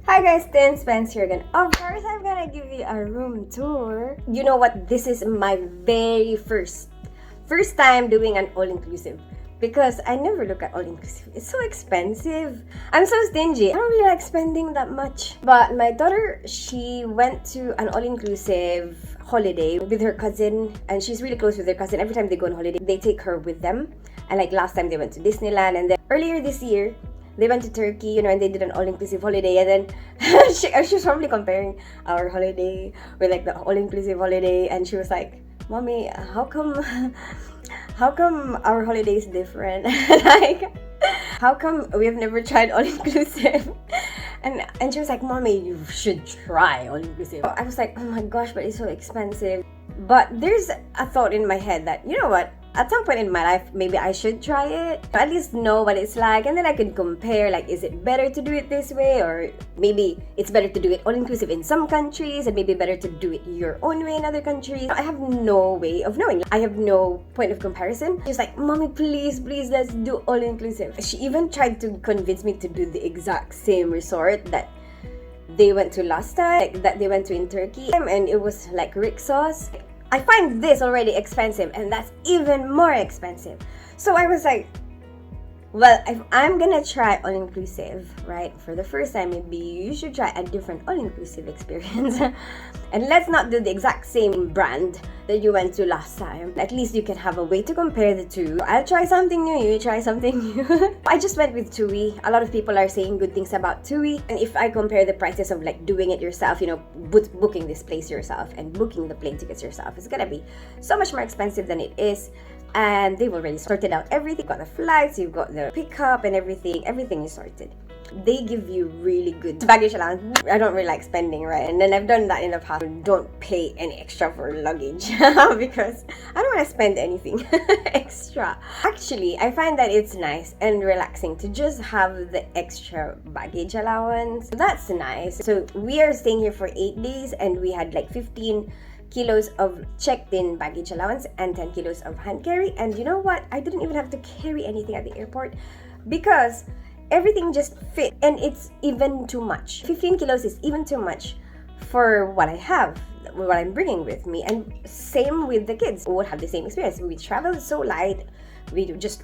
Hi guys, Tin Spence here again. Of course, I'm gonna give you a room tour. You know what? This is my very first time doing an all-inclusive because I never look at all-inclusive. It's so expensive. I'm so stingy. I don't really like spending that much. But my daughter, she went to an all-inclusive holiday with her cousin, and she's really close with her cousin. Every time they go on holiday, they take her with them. And like last time, they went to Disneyland, and then earlier this year, they went to Turkey, and they did an all-inclusive holiday, and then she was probably comparing our holiday with like the all-inclusive holiday, and she was like, "Mommy, how come our holiday is different? Like, how come we've never tried all-inclusive?" And she was like, "Mommy, you should try all-inclusive." I was like, "Oh my gosh, but it's so expensive." But there's a thought in my head that, you know what? At some point in my life, maybe I should try it. At least know what it's like, and then I can compare, like, is it better to do it this way, or maybe it's better to do it all-inclusive in some countries, and maybe better to do it your own way in other countries. I have no way of knowing. I have no point of comparison. She's like, "Mommy, please, let's do all-inclusive." She even tried to convince me to do the exact same resort that they went to last time, like that they went to in Turkey, and it was like Rixos. I find this already expensive, and that's even more expensive. So I was like, well, if I'm gonna try all-inclusive, right, for the first time, maybe you should try a different all-inclusive experience. And let's not do the exact same brand that you went to last time. At least you can have a way to compare the two. I'll try something new, you try something new. I just went with TUI. A lot of people are saying good things about TUI. And if I compare the prices of like doing it yourself, booking this place yourself and booking the plane tickets yourself, it's gonna be so much more expensive than it is. And they've already sorted out everything. You've got the flights, you've got the pickup and everything is sorted. They give you really good baggage allowance. I don't really like spending, right? And then I've done that in the past. Don't pay any extra for luggage because I don't want to spend anything extra. Actually, I find that it's nice and relaxing to just have the extra baggage allowance. That's nice. So we are staying here for 8 days, and we had like 15 kilos of checked-in baggage allowance and 10 kilos of hand carry. And you know what? I didn't even have to carry anything at the airport because everything just fit, and it's even too much. 15 kilos is even too much for what I have, what I'm bringing with me. And same with the kids. We would have the same experience. We traveled so light. We just,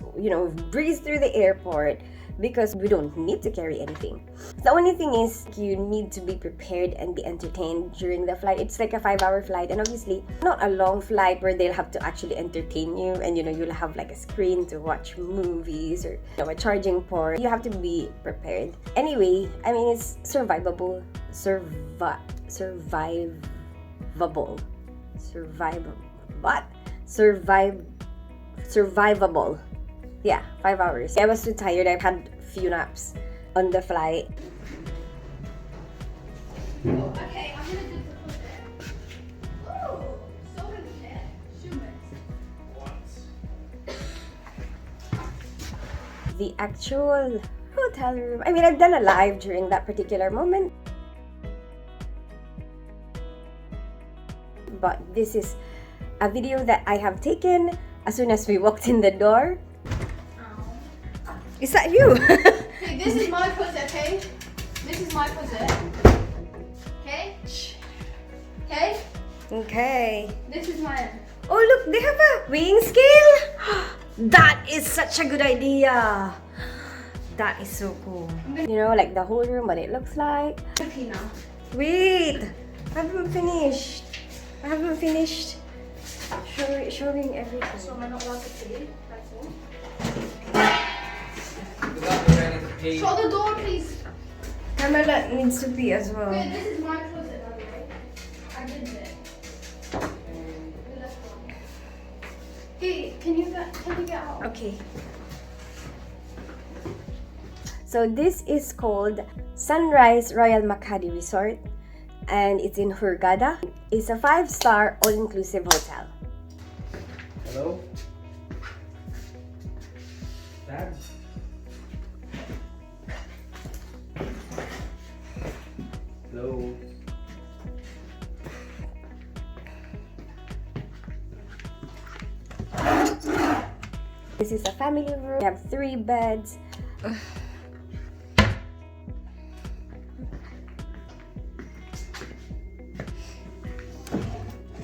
breeze through the airport because we don't need to carry anything. The only thing is you need to be prepared and be entertained during the flight. It's like a 5-hour flight, and obviously not a long flight where they'll have to actually entertain you, and you'll have like a screen to watch movies or a charging port. You have to be prepared. Anyway, I mean, it's survivable. Survivable. Yeah, 5 hours. I was too tired. I had a few naps on the flight. Oh, okay, I'm gonna do the project. Oh, so legit. The actual hotel room. I mean, I've done a live during that particular moment. But this is a video that I have taken as soon as we walked in the door. Is that you? Hey, this is my closet, okay? This is my closet. Okay? Okay? Okay. This is mine. Oh, look, they have a weighing scale. That is such a good idea. That is so cool. Like the whole room, what it looks like. Okay now. Wait, I haven't finished showing everything. So am I not allowed to pay? That's all. Shut the door, please. Camilla needs to pee as well. Wait, this is my closet, by the way. I did it. Hey, can you get out? Okay. So this is called Sunrise Royal Makadi Resort, and it's in Hurghada. It's a 5-star all-inclusive hotel. Hello? Dad? Hello? This is a family room. We have 3 beds.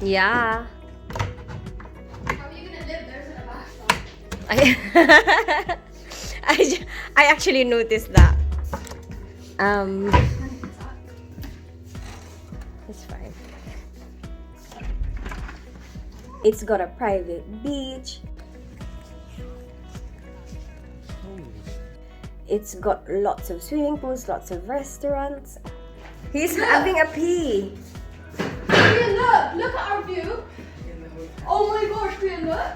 Yeah. How are you gonna live? There's a bathtub. I actually noticed that. It's fine. It's got a private beach. It's got lots of swimming pools, lots of restaurants. He's having a pee. Priya, look! Look at our view! Oh my gosh, Priya, look!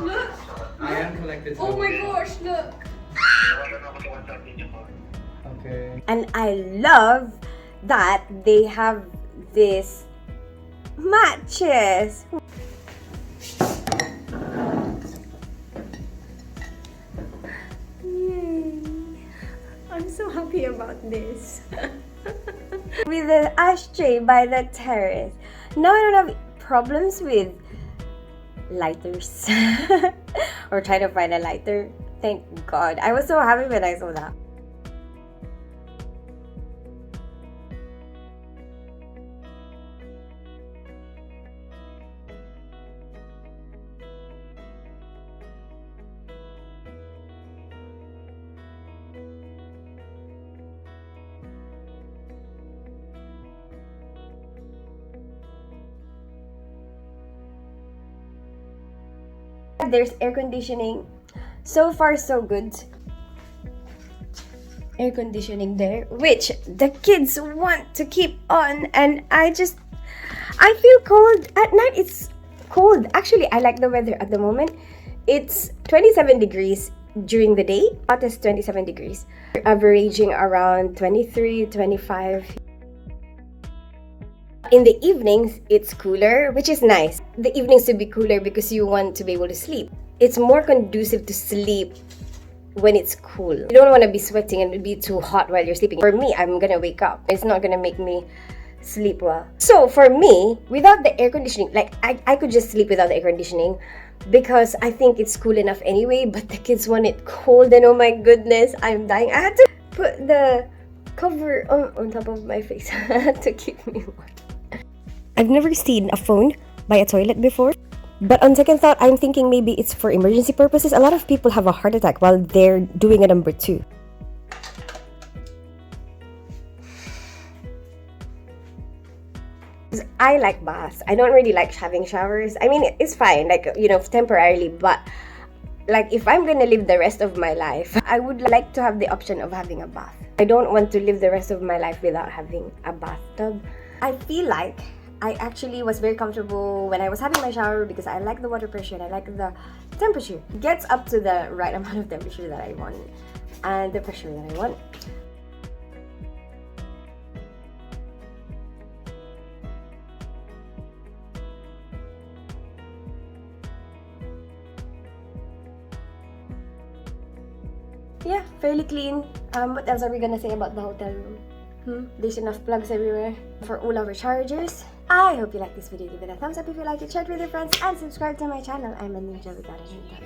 Look! I am collected. Oh my gosh, look! Okay. And I love that they have this matches. Yay. I'm so happy about this. With the ashtray by the terrace. Now I don't have problems with lighters. Or trying to find a lighter. Thank God. I was so happy when I saw that. There's air conditioning. So far, so good. Air conditioning there, which the kids want to keep on, and I feel cold at night. It's cold. Actually, I like the weather at the moment. It's 27 degrees during the day. Hottest 27 degrees. Averaging around 23, 25. In the evenings, it's cooler, which is nice. The evenings to be cooler because you want to be able to sleep. It's more conducive to sleep when it's cool. You don't want to be sweating and be too hot while you're sleeping. For me, I'm gonna wake up. It's not gonna make me sleep well. So for me, without the air conditioning, like I could just sleep without the air conditioning because I think it's cool enough anyway, but the kids want it cold and oh my goodness, I'm dying. I had to put the cover on top of my face to keep me warm. I've never seen a phone by a toilet before, but on second thought, I'm thinking maybe it's for emergency purposes. A lot of people have a heart attack while they're doing a number 2. I like baths. I don't really like having showers. I mean, it's fine, like, you know, temporarily, but like if I'm gonna live the rest of my life, I would like to have the option of having a bath. I don't want to live the rest of my life without having a bathtub. I feel like I actually was very comfortable when I was having my shower because I like the water pressure and I like the temperature. It gets up to the right amount of temperature that I want and the pressure that I want. Yeah, fairly clean. What else are we gonna say about the hotel room? There's enough plugs everywhere for all our chargers. I hope you like this video. Give it a thumbs up if you like it, share it with your friends, and subscribe to my channel. I'm a ninja without a ninja.